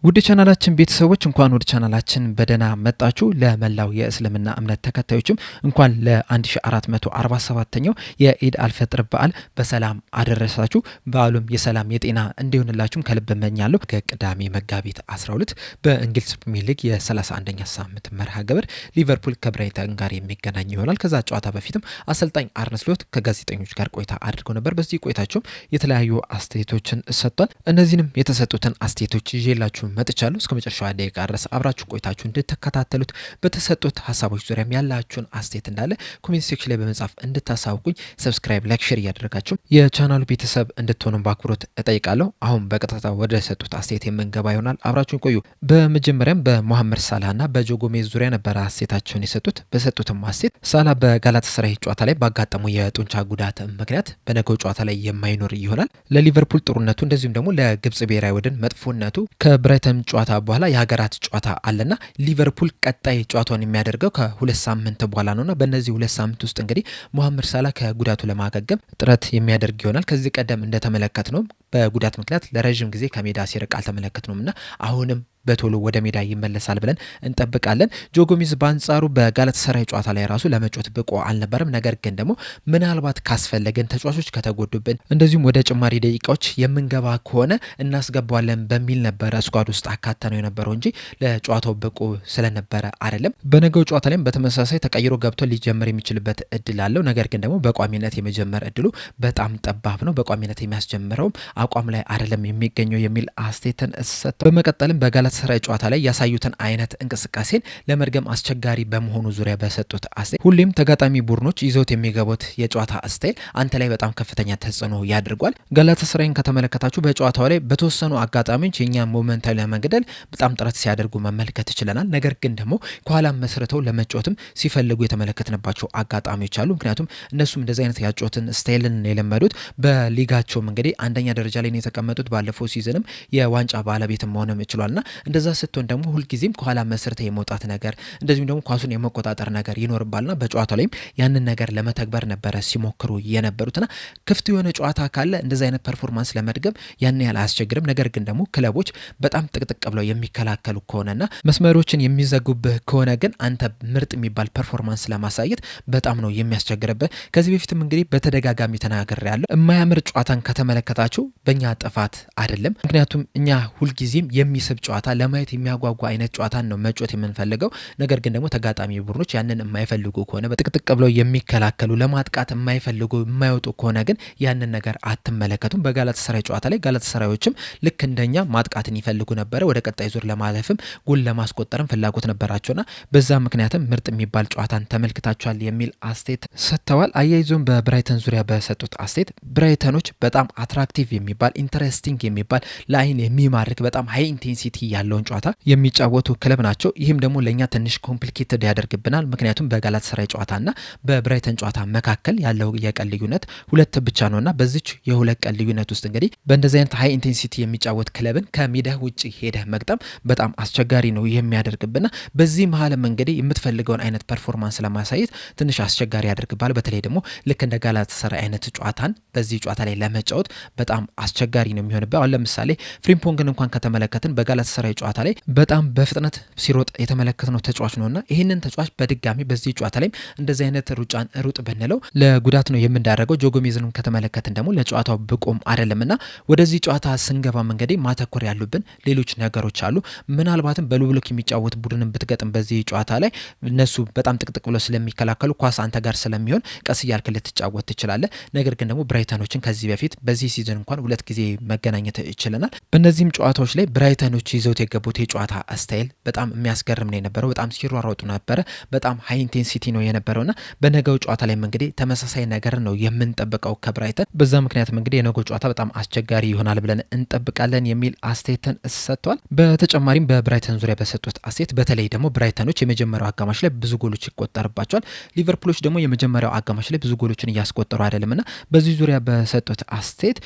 ውድ ቻናላችን ቤተሰቦች እንኳን ወደ ቻናላችን በደህና መጣችሁ። ለመላው የእስልምና እምነት ተከታዮችም እንኳን ለ1447ኛው የኢድ አልፈጥር በዓል በሰላም አደረሳችሁ። በዓሉም የሰላም የጤና እንዲሆንላችሁም ከልብ እመኛለሁ። ከቅዳሜ መጋቢት 12 በእንግሊዝ ፕሪሚየር ሊግ የ31ኛ ሳምንት መርሃ ግብር ሊቨርፑል ከብራይተን ጋር የሚገናኝ ይሆናል። ከዛ ጨዋታ በፊትም አሰልጣኝ አርነ ስሎት ከጋዜጠኞች ጋር ቆይታ አድርገው ነበር። በዚህ ቆይታቸውም የተለያዩ አስተያየቶችን ሰጥቷል። እነዚህንም የተሰጡትን አስተያየቶች ይዤላችሁ መጥቻለሁ። እስከ መጨረሻው ደቂቃ ድረስ አብራችሁ ቆይታችሁ እንድትከታተሉት በተሰጡት ሀሳቦች ዙሪያም ያላችሁን አስተያየት እንዳለ ኮሜንት ሴክሽን ላይ በመጻፍ እንድታሳውቁኝ ሰብስክራይብ፣ ላይክ፣ ሼር እያደረጋችሁ የቻናሉ ቤተሰብ እንድትሆኑ በአክብሮት እጠይቃለሁ። አሁን በቀጥታ ወደ ሰጡት አስተያየት የምንገባ ይሆናል። አብራችሁን ቆዩ። በመጀመሪያም በሞሐመድ ሳላህና በጆ ጎሜዝ ዙሪያ ነበር አስተያየታቸውን የሰጡት። በሰጡትም አስተያየት ሳላህ በጋላታሳራይ ጨዋታ ላይ ባጋጠመው የጡንቻ ጉዳት ምክንያት በነገው ጨዋታ ላይ የማይኖር ይሆናል። ለሊቨርፑል ጥሩነቱ እንደዚሁም ደግሞ ለግብጽ ብሔራዊ ቡድን መጥፎነቱ ከብራይተን ጨዋታ በኋላ የሀገራት ጨዋታ አለና ሊቨርፑል ቀጣይ ጨዋታውን የሚያደርገው ከሁለት ሳምንት በኋላ ነውና በእነዚህ ሁለት ሳምንት ውስጥ እንግዲህ ሞሐመድ ሳላህ ከጉዳቱ ለማገገም ጥረት የሚያደርግ ይሆናል። ከዚህ ቀደም እንደተመለከት ነው በጉዳት ምክንያት ለረዥም ጊዜ ከሜዳ ሲርቅ አልተመለከትነውም እና አሁንም በቶሎ ወደ ሜዳ ይመለሳል ብለን እንጠብቃለን። ጆ ጎሜዝ በአንጻሩ በጋላታሳራይ ጨዋታ ላይ ራሱ ለመጫወት ብቁ አልነበረም። ነገር ግን ደግሞ ምናልባት ካስፈለገን ተጫዋቾች ከተጎዱብን እንደዚሁም ወደ ጭማሪ ደቂቃዎች የምንገባ ከሆነ እናስገባዋለን በሚል ነበረ ስኳድ ውስጥ አካተ ነው የነበረው እንጂ ለጨዋታው ብቁ ስለነበረ አይደለም። በነገው ጨዋታ ላይም በተመሳሳይ ተቀይሮ ገብቶ ሊጀምር የሚችልበት እድል አለው። ነገር ግን ደግሞ በቋሚነት የመጀመር እድሉ በጣም ጠባብ ነው። በቋሚነት የሚያስጀምረውም አቋም ላይ አይደለም የሚገኘው የሚል አስተያየትን ሰጥተው በመቀጠልም በጋላታሳራይ ጨዋታ ላይ ያሳዩትን አይነት እንቅስቃሴን ለመድገም አስቸጋሪ በመሆኑ ዙሪያ በሰጡት አስተያየት ሁሌም ተጋጣሚ ቡድኖች ይዘውት የሚገቡት የጨዋታ ስታይል አንተ ላይ በጣም ከፍተኛ ተጽዕኖ ያድርጓል። ጋላታሳራይን ከተመለከታችሁ በጨዋታው ላይ በተወሰኑ አጋጣሚዎች የኛ ሞመንታዊ ለመግደል በጣም ጥረት ሲያደርጉ መመልከት ይችላል። ነገር ግን ደግሞ ከኋላ መስርተው ለመጫወትም ሲፈልጉ የተመለከትንባቸው አጋጣሚዎች አሉ። ምክንያቱም እነሱም እንደዚህ አይነት ያጫወትን ስታይልን የለመዱት በሊጋቸውም እንግዲህ አንደኛ ደረጃ ላይ ነው የተቀመጡት። ባለፈው ሲዝንም የዋንጫ ባለቤትም መሆንም ይችላልና እንደዛ ስትሆን ደግሞ ሁልጊዜም ከኋላ መስርተ የመውጣት ነገር እንደዚሁም ደግሞ ኳሱን የመቆጣጠር ነገር ይኖርባልና በጨዋታው ላይም ያንን ነገር ለመተግበር ነበረ ሲሞክሩ የነበሩትና ክፍት የሆነ ጨዋታ ካለ እንደዛ አይነት ፐርፎርማንስ ለመድገም ያን ያህል አያስቸግርም። ነገር ግን ደግሞ ክለቦች በጣም ጥቅጥቅ ብለው የሚከላከሉ ከሆነና መስመሮችን የሚዘጉብህ ከሆነ ግን አንተ ምርጥ የሚባል ፐርፎርማንስ ለማሳየት በጣም ነው የሚያስቸግርብህ። ከዚህ በፊትም እንግዲህ በተደጋጋሚ ተናግሬያለሁ። የማያምር ጨዋታን ከተመለከታችሁ በእኛ ጥፋት አይደለም። ምክንያቱም እኛ ሁልጊዜም የሚስብ ጨዋታ ለማየት የሚያጓጓ አይነት ጨዋታን ነው መጫወት የምንፈልገው። ነገር ግን ደግሞ ተጋጣሚ ቡድኖች ያንን የማይፈልጉ ከሆነ በጥቅጥቅ ብለው የሚከላከሉ ለማጥቃት የማይፈልጉ የማይወጡ ከሆነ ግን ያንን ነገር አትመለከቱም። በጋላታሳራይ ጨዋታ ላይ ጋላታሳራዮችም ልክ እንደኛ ማጥቃትን ይፈልጉ ነበረ። ወደ ቀጣይ ዙር ለማለፍም ጎል ለማስቆጠርም ፍላጎት ነበራቸውና በዛ ምክንያትም ምርጥ የሚባል ጨዋታን ተመልክታቸዋል የሚል አስተያየት ሰጥተዋል። አያይዞም በብራይተን ዙሪያ በሰጡት አስተያየት ብራይተኖች በጣም አትራክቲቭ የሚባል ኢንተረስቲንግ የሚባል ለአይን የሚማርክ በጣም ሃይ ኢንቴንሲቲ ያለውን ጨዋታ የሚጫወቱ ክለብ ናቸው። ይህም ደግሞ ለእኛ ትንሽ ኮምፕሊኬትድ ያደርግብናል። ምክንያቱም በጋላታሳራይ ጨዋታና በብራይተን ጨዋታ መካከል ያለው የቀን ልዩነት ሁለት ብቻ ነውና በዚች የሁለት ቀን ልዩነት ውስጥ እንግዲህ በእንደዚህ አይነት ሃይ ኢንቴንሲቲ የሚጫወት ክለብን ከሜዳ ውጭ ሄደህ መግጠም በጣም አስቸጋሪ ነው የሚያደርግብና በዚህ መሀልም እንግዲህ የምትፈልገውን አይነት ፐርፎርማንስ ለማሳየት ትንሽ አስቸጋሪ ያደርግባል። በተለይ ደግሞ ልክ እንደ ጋላታሳራይ አይነት ጨዋታን በዚህ ጨዋታ ላይ ለመጫወት በጣም አስቸጋሪ ነው የሚሆንበት። አሁን ለምሳሌ ፍሪምፖንግን እንኳን ከተመለከትን በጋላታሳራይ ጨዋታ ላይ በጣም በፍጥነት ሲሮጥ የተመለከትነው ተጫዋች ነውና ይህንን ተጫዋች በድጋሚ በዚህ ጨዋታ ላይ እንደዚህ አይነት ሩጫን ሩጥ ብንለው ለጉዳት ነው የምንዳረገው። ጆ ጎሜዝንም ከተመለከትን ደግሞ ለጨዋታው ብቁም አይደለምና ወደዚህ ጨዋታ ስንገባ እንግዲህ ማተኮር ያሉብን ሌሎች ነገሮች አሉ። ምናልባትም በሉብሎክ የሚጫወት ቡድንን ብትገጥም በዚህ ጨዋታ ላይ እነሱ በጣም ጥቅጥቅ ብለው ስለሚከላከሉ ኳስ አንተ ጋር ስለሚሆን ቀስ እያልክ ልትጫወት ትችላለህ። ነገር ግን ደግሞ ብራይተኖችን ከዚህ በፊት በዚህ ሲዝን እንኳን ሁለት ጊዜ መገናኘት ይችለናል። በእነዚህም ጨዋታዎች ላይ ብራይተኖች ይዘውት የገቡት የጨዋታ ስታይል በጣም የሚያስገርም ነው የነበረው። በጣም ሲሯሯጡ ነበረ። በጣም ሃይ ኢንቴንሲቲ ነው የነበረውና በነገው ጨዋታ ላይ እንግዲህ ተመሳሳይ ነገር ነው የምንጠብቀው ከብራይተን። በዛ ምክንያትም እንግዲህ የነገው ጨዋታ በጣም አስቸጋሪ ይሆናል ብለን እንጠብቃለን የሚል አስተያየትን ሰጥቷል። በተጨማሪም በብራይተን ዙሪያ በሰጡት አስተያየት በተለይ ደግሞ ብራይተኖች የመጀመሪያው አጋማሽ ላይ ብዙ ጎሎች ይቆጠርባቸዋል። ሊቨርፑሎች ደግሞ የመጀመሪያው አጋማሽ ላይ ብዙ ጎሎችን እያስቆጠሩ አይደለምና በዚህ ዙሪያ በሰጡት አስተያየት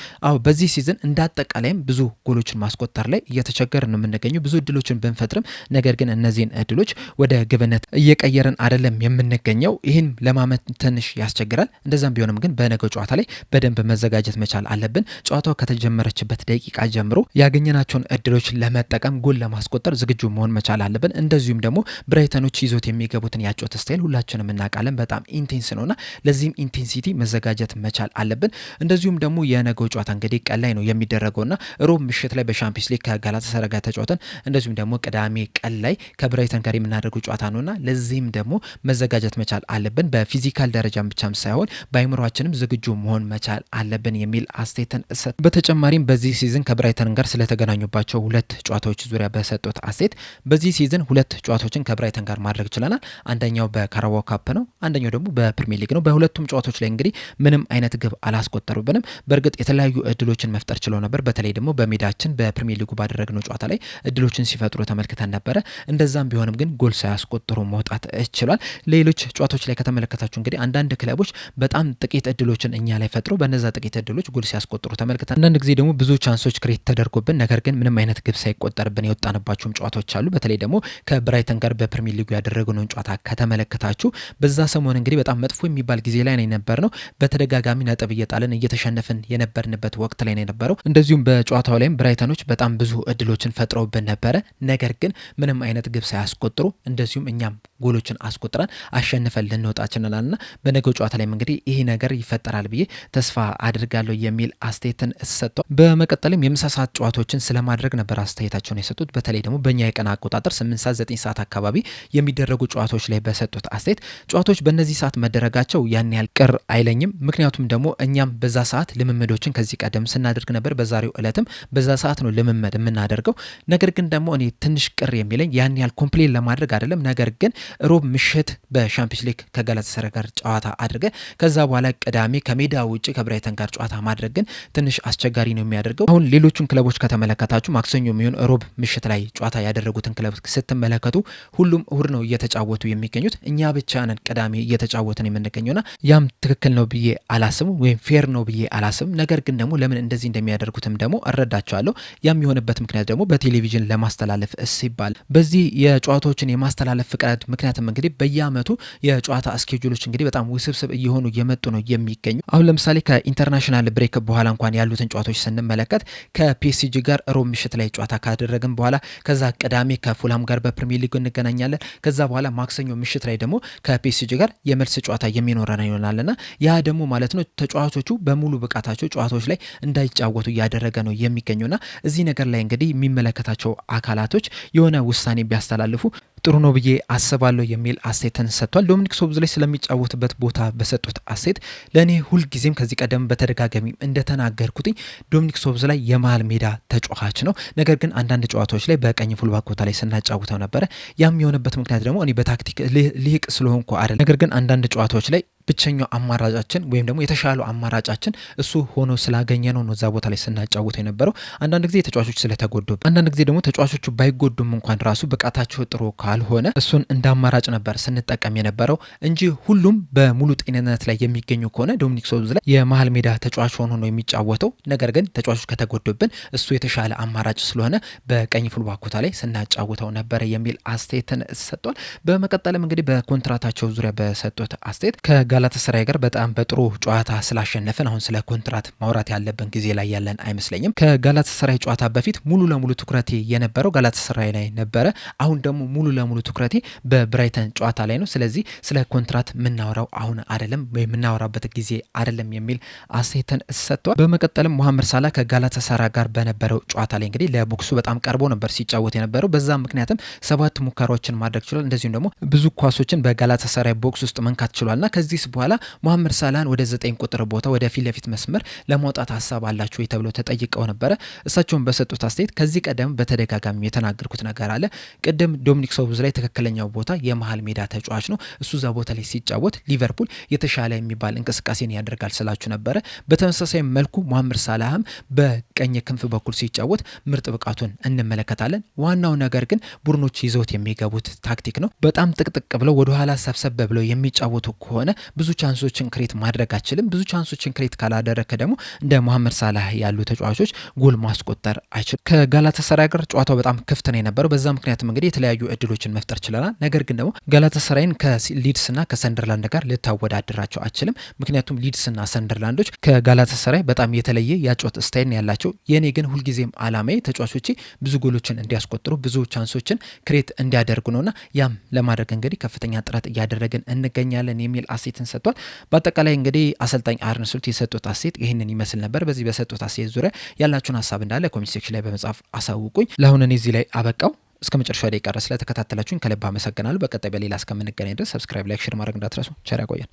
በዚህ ሲዝን እንዳጠቃላይም ብዙ ጎሎችን ማስቆጠር ላይ እየተቸገረ ነው የምንገኘው። ብዙ እድሎችን ብንፈጥርም ነገር ግን እነዚህን እድሎች ወደ ግብነት እየቀየርን አይደለም የምንገኘው። ይህን ለማመን ትንሽ ያስቸግራል። እንደዛም ቢሆንም ግን በነገው ጨዋታ ላይ በደንብ መዘጋጀት መቻል አለብን። ጨዋታው ከተጀመረችበት ደቂቃ ጀምሮ ያገኘናቸውን እድሎች ለመጠቀም ጎል ለማስቆጠር ዝግጁ መሆን መቻል አለብን። እንደዚሁም ደግሞ ብራይተኖች ይዞት የሚገቡትን ያጮት ስታይል ሁላችንም እናውቃለን። በጣም ኢንቴንስ ነውና ለዚህም ኢንቴንሲቲ መዘጋጀት መቻል አለብን። እንደዚሁም ደግሞ የነገው ጨዋታ እንግዲህ ቀን ላይ ነው የሚደረገውና ሮብ ምሽት ላይ በሻምፒዮንስ ሊግ ከጋላታሳራይ ጋር ተጫውተን እንደዚሁም ደግሞ ቅዳሜ ቀን ላይ ከብራይተን ጋር የምናደርገው ጨዋታ ነውና ለዚህም ደግሞ መዘጋጀት መቻል አለብን። በፊዚካል ደረጃም ብቻም ሳይሆን በአይምሯችንም ዝግጁ መሆን መቻል አለብን የሚል አስተያየትን እሰጥ። በተጨማሪም በዚህ ሲዝን ከብራይተን ጋር ስለተገናኙባቸው ሁለት ጨዋታዎች ዙሪያ በሰጡት አስተያየት በዚህ ሲዝን ሁለት ጨዋታዎችን ከብራይተን ጋር ማድረግ ችለናል። አንደኛው በካራባኦ ካፕ ነው፣ አንደኛው ደግሞ በፕሪሚየር ሊግ ነው። በሁለቱም ጨዋታዎች ላይ እንግዲህ ምንም አይነት ግብ አላስቆጠሩብንም። በእርግጥ የተለያዩ እድሎችን መፍጠር ችለው ነበር። በተለይ ደግሞ በሜዳችን በፕሪሚየር ሊጉ ባደረግነው ጨዋታ ላይ እድሎችን ሲፈጥሩ ተመልክተን ነበረ። እንደዛም ቢሆንም ግን ጎል ሳያስቆጥሩ መውጣት ችሏል። ሌሎች ጨዋታዎች ላይ ከተመለከታችሁ እንግዲህ አንዳንድ ክለቦች በጣም ጥቂት እድሎችን እኛ ላይ ፈጥሮ በነዛ ጥቂት እድሎች ጎል ሲያስቆጥሩ ተመልክተን፣ አንዳንድ ጊዜ ደግሞ ብዙ ቻንሶች ክሬት ተደርጎብን ነገር ግን ምንም አይነት ግብ ሳይቆጠርብን የወጣንባቸውም ጨዋታዎች አሉ። በተለይ ደግሞ ከብራይተን ጋር በፕሪሚየር ሊጉ ያደረግነውን ጨዋታ ከተመለከታችሁ በዛ ሰሞን እንግዲህ በጣም መጥፎ የሚባል ጊዜ ላይ ነው የነበርነው። በተደጋጋሚ ነጥብ እየጣልን እየተሸነፍን የነበርንበት ወቅት ላይ ነው የነበረው። እንደዚሁም በጨዋታው ላይም ብራይተኖች በጣም ብዙ እድሎችን ፈጥረውብን ነበረ። ነገር ግን ምንም አይነት ግብ ሳያስቆጥሩ እንደዚሁም እኛም ጎሎችን አስቆጥረን አሸንፈን ልንወጣ ችለናልና በነገው ጨዋታ ላይም እንግዲህ ይህ ነገር ይፈጠራል ብዬ ተስፋ አድርጋለሁ የሚል አስተያየትን ሰጥቷል። በመቀጠልም የምሳ ሰዓት ጨዋታዎችን ስለማድረግ ነበር አስተያየታቸውን የሰጡት። በተለይ ደግሞ በእኛ የቀን አቆጣጠር 8 ሰዓት 9 ሰዓት አካባቢ የሚደረጉ ጨዋታዎች ላይ በሰጡት አስተያየት ጨዋታዎች በእነዚህ ሰዓት መደረጋቸው ያን ያህል ቅር አይለኝም። ምክንያቱም ደግሞ እኛም በዛ ሰዓት ልምምዶችን ከዚህ ቀደም ስናደርግ ነበር። በዛሬው ዕለትም በዛ ሰዓት ነው ልምምድ የምናደርገው። ነገር ግን ደግሞ እኔ ትንሽ ቅር የሚለኝ ያን ያህል ኮምፕሌን ለማድረግ አይደለም። ነገር ግን ሮብ ምሽት በሻምፒዮንስ ሊግ ከጋላታሳራይ ጋር ጨዋታ አድርገ ከዛ በኋላ ቅዳሜ ከሜዳ ውጭ ከብራይተን ጋር ጨዋታ ማድረግ ግን ትንሽ አስቸጋሪ ነው የሚያደርገው። አሁን ሌሎቹን ክለቦች ከተመለከታችሁ ማክሰኞ የሚሆን ሮብ ምሽት ላይ ጨዋታ ያደረጉትን ክለብ ስትመለከቱ ሁሉም እሁድ ነው እየተጫወቱ የሚገኙት። እኛ ብቻ ነን ቅዳሜ እየተጫወትን የምንገኘውና ያም ትክክል ነው ብዬ አላስብም፣ ወይም ፌር ነው ብዬ አላስብም። ነገር ግን ደግሞ ለምን እንደዚህ እንደሚያደርጉትም ደግሞ እረዳቸዋለሁ። ያም የሆነበት ምክንያት ደግሞ በቴሌቪዥን ለማስተላለፍ ሲባል በዚህ የጨዋታዎችን የማስተላለፍ ፍቃድ ምክንያትም እንግዲህ በየአመቱ የጨዋታ እስኬጁሎች እንግዲህ በጣም ውስብስብ እየሆኑ እየመጡ ነው የሚገኙ። አሁን ለምሳሌ ከኢንተርናሽናል ብሬክ በኋላ እንኳን ያሉትን ጨዋታዎች ስንመለከት ከፒኤስጂ ጋር ሮብ ምሽት ላይ ጨዋታ ካደረግን በኋላ ከዛ ቅዳሜ ከፉላም ጋር በፕሪሚየር ሊግ እንገናኛለን። ከዛ በኋላ ማክሰኞ ምሽት ላይ ደግሞ ከፒኤስጂ ጋር የመልስ ጨዋታ የሚኖረን ይሆናልና ያ ደግሞ ማለት ነው ተጫዋቾቹ በሙሉ ብቃታቸው ጨዋታዎች ላይ እንዳይጫወቱ እያደረገ ነው የሚገኙና እዚህ ነገር ላይ እንግዲህ የሚመለከታቸው አካላቶች የሆነ ውሳኔ ቢያስተላልፉ ጥሩ ነው ብዬ አስባለሁ የሚል አስተያየትን ሰጥቷል። ዶሚኒክ ሶቦስላይ ስለሚጫወትበት ቦታ በሰጡት አስተያየት ለእኔ ሁልጊዜም ከዚህ ቀደም በተደጋጋሚ እንደተናገርኩትኝ ዶሚኒክ ሶቦስላይ የመሃል ሜዳ ተጫዋች ነው። ነገር ግን አንዳንድ ጨዋታዎች ላይ በቀኝ ፉልባክ ቦታ ላይ ስናጫውተው ነበረ። ያም የሆነበት ምክንያት ደግሞ እኔ በታክቲክ ልሂቅ ስለሆንኩ አይደለም። ነገር ግን አንዳንድ ጨዋታዎች ላይ ብቸኛው አማራጫችን ወይም ደግሞ የተሻለው አማራጫችን እሱ ሆኖ ስላገኘ ነው እዛ ቦታ ላይ ስናጫውተው የነበረው። አንዳንድ ጊዜ ተጫዋቾች ስለተጎዱ፣ አንዳንድ ጊዜ ደግሞ ተጫዋቾቹ ባይጎዱም እንኳን ራሱ ብቃታቸው ጥሩ ካልሆነ እሱን እንደ አማራጭ ነበር ስንጠቀም የነበረው እንጂ ሁሉም በሙሉ ጤንነት ላይ የሚገኙ ከሆነ ዶሚኒክ ሶቦስላይ የመሃል ሜዳ ተጫዋች ሆኖ ነው የሚጫወተው። ነገር ግን ተጫዋቾች ከተጎዱብን እሱ የተሻለ አማራጭ ስለሆነ በቀኝ ፉልባክ ቦታ ላይ ስናጫውተው ነበረ የሚል አስተያየትን ሰጥቷል። በመቀጠልም እንግዲህ በኮንትራታቸው ዙሪያ በሰጡት አስተያየት ጋላታሳራይ ጋር በጣም በጥሩ ጨዋታ ስላሸነፈን አሁን ስለ ኮንትራት ማውራት ያለብን ጊዜ ላይ ያለን አይመስለኝም። ከጋላታሳራይ ጨዋታ በፊት ሙሉ ለሙሉ ትኩረቴ የነበረው ጋላታሳራይ ላይ ነበረ። አሁን ደግሞ ሙሉ ለሙሉ ትኩረቴ በብራይተን ጨዋታ ላይ ነው። ስለዚህ ስለ ኮንትራት የምናወራው አሁን አይደለም ወይ የምናወራበት ጊዜ አይደለም የሚል አስተያየትን ሰጥቷል። በመቀጠልም ሙሐመድ ሳላህ ከጋላታሳራይ ጋር በነበረው ጨዋታ ላይ እንግዲህ ለቦክሱ በጣም ቀርቦ ነበር ሲጫወት የነበረው። በዛ ምክንያትም 7 ሙከራዎችን ማድረግ ችሏል። እንደዚሁም ደግሞ ብዙ ኳሶችን በጋላታሳራይ ቦክስ ውስጥ መንካት ችሏልና ከዚህ በኋላ ሙሐመድ ሳላህን ወደ 9 ቁጥር ቦታ ወደ ፊት ለፊት መስመር ለማውጣት ሀሳብ አላችሁ ተብሎ ተጠይቀው ነበረ። እሳቸውን በሰጡት አስተያየት ከዚህ ቀደም በተደጋጋሚ የተናገርኩት ነገር አለ። ቅድም ዶሚኒክ ሶቦስላይ ትክክለኛው ቦታ የመሃል ሜዳ ተጫዋች ነው። እሱ እዛ ቦታ ላይ ሲጫወት ሊቨርፑል የተሻለ የሚባል እንቅስቃሴን ያደርጋል ስላችሁ ነበረ። በተመሳሳይ መልኩ ሙሐመድ ሳላህም በቀኝ ክንፍ በኩል ሲጫወት ምርጥ ብቃቱን እንመለከታለን። ዋናው ነገር ግን ቡድኖች ይዘውት የሚገቡት ታክቲክ ነው። በጣም ጥቅጥቅ ብለው ወደ ኋላ ሰብሰብ ብለው የሚጫወቱ ከሆነ ብዙ ቻንሶችን ክሬት ማድረግ አችልም። ብዙ ቻንሶችን ክሬት ካላደረከ ደግሞ እንደ መሐመድ ሳላህ ያሉ ተጫዋቾች ጎል ማስቆጠር አይችልም። ከጋላታሳራይ ጋር ጨዋታው በጣም ክፍት ነው የነበረው። በዛ ምክንያትም እንግዲህ የተለያዩ እድሎችን መፍጠር ችለናል። ነገር ግን ደግሞ ጋላታሳራይን ከሊድስና ከሰንደርላንድ ጋር ልታወዳድራቸው አችልም። ምክንያቱም ሊድስና ሰንደርላንዶች ከጋላታሳራይ በጣም የተለየ ያጮት ስታይል ያላቸው። የኔ ግን ሁልጊዜም አላማዬ ተጫዋቾቼ ብዙ ጎሎችን እንዲያስቆጥሩ ብዙ ቻንሶችን ክሬት እንዲያደርጉ ነውና ያም ለማድረግ እንግዲህ ከፍተኛ ጥረት እያደረግን እንገኛለን የሚል አሴትን ሰጥቷል። በአጠቃላይ እንግዲህ አሰልጣኝ አርነ ስሎት የሰጡት አሴት ይህንን ይመስል ነበር። በዚህ በሰጡት አሴት ዙሪያ ያላችሁን ሀሳብ እንዳለ ኮሜንት ሴክሽን ላይ በመጻፍ አሳውቁኝ። ለአሁን እኔ እዚህ ላይ አበቃው። እስከ መጨረሻ ላይ ቀረ ስለተከታተላችሁኝ ከልብ አመሰግናለሁ። በቀጣይ በሌላ እስከምንገናኝ ድረስ ሰብስክራይብ፣ ላይክ፣ ሼር ማድረግ እንዳትረሱ። ቸር ያቆየን።